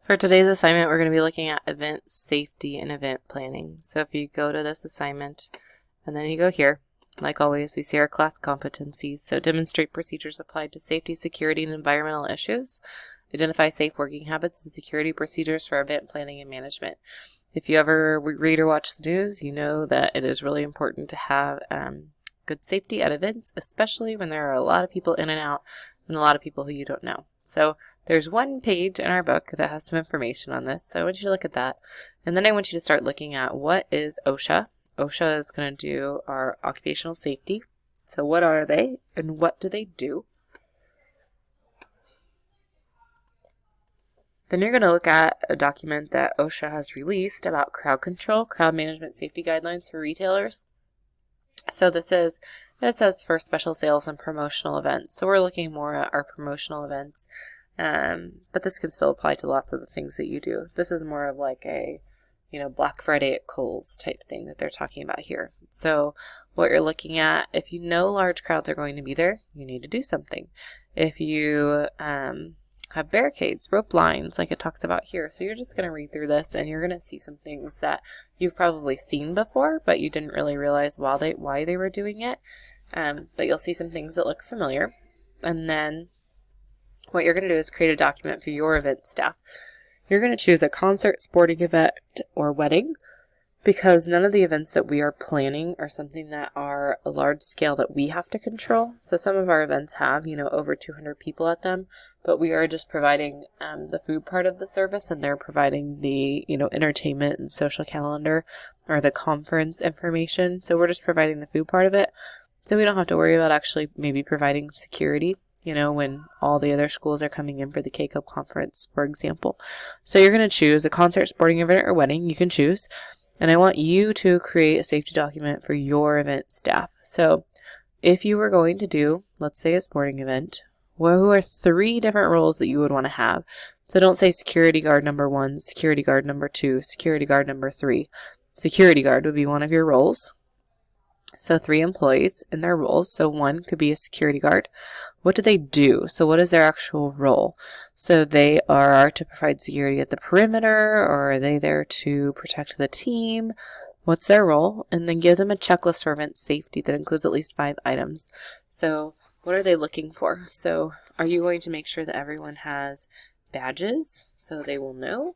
For today's assignment, we're going to be looking at event safety and event planning. So if you go to this assignment and then you go here, like always, we see our class competencies. So demonstrate procedures applied to safety, security, and environmental issues. Identify safe working habits and security procedures for event planning and management. If you ever read or watch the news, you know that it is really important to have good safety at events, especially when there are a lot of people in and out and a lot of people who you don't know. So there's one page in our book that has some information on this, so I want you to look at that. And then I want you to start looking at what is OSHA. OSHA is going to do our occupational safety. So what are they and what do they do? Then you're going to look at a document that OSHA has released about crowd control, crowd management safety guidelines for retailers. So it says for special sales and promotional events. So we're looking more at our promotional events, but this can still apply to lots of the things that you do. This is more of like a, Black Friday at Kohl's type thing that they're talking about here. So what you're looking at, if you know large crowds are going to be there, you need to do something. If you have barricades, rope lines, like it talks about here. So you're just going to read through this and you're going to see some things that you've probably seen before, but you didn't really realize why they were doing it. But you'll see some things that look familiar. And then what you're going to do is create a document for your event staff. You're going to choose a concert, sporting event, or wedding, because none of the events that we are planning are something that are a large scale that we have to control. So some of our events have, over 200 people at them, but we are just providing the food part of the service, and they're providing the, entertainment and social calendar or the conference information. So we're just providing the food part of it. So we don't have to worry about actually maybe providing security, when all the other schools are coming in for the K-Cup conference, for example. So you're going to choose a concert, sporting event, or wedding. You can choose. And I want you to create a safety document for your event staff. So if you were going to do, let's say, a sporting event, who are 3 different roles that you would want to have? So don't say security guard number 1, security guard number 2, security guard number 3. Security guard would be one of your roles. So 3 employees in their roles. So 1 could be a security guard. What do they do? So what is their actual role? So they are to provide security at the perimeter, or are they there to protect the team? What's their role? And then give them a checklist for event safety that includes at least 5 items. So what are they looking for? So are you going to make sure that everyone has badges so they will know?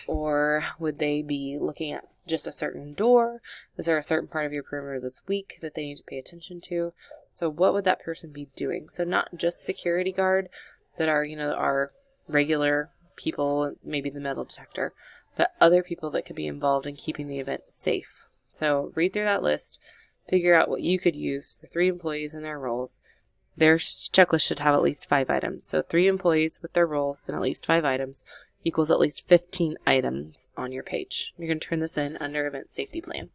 Or would they be looking at just a certain door? Is there a certain part of your perimeter that's weak that they need to pay attention to? So what would that person be doing? So not just security guard that are, our regular people, maybe the metal detector, but other people that could be involved in keeping the event safe. So read through that list, figure out what you could use for 3 employees in their roles. Their checklist should have at least 5 items. So 3 employees with their roles and at least 5 items equals at least 15 items on your page. You're going to turn this in under Event Safety Plan.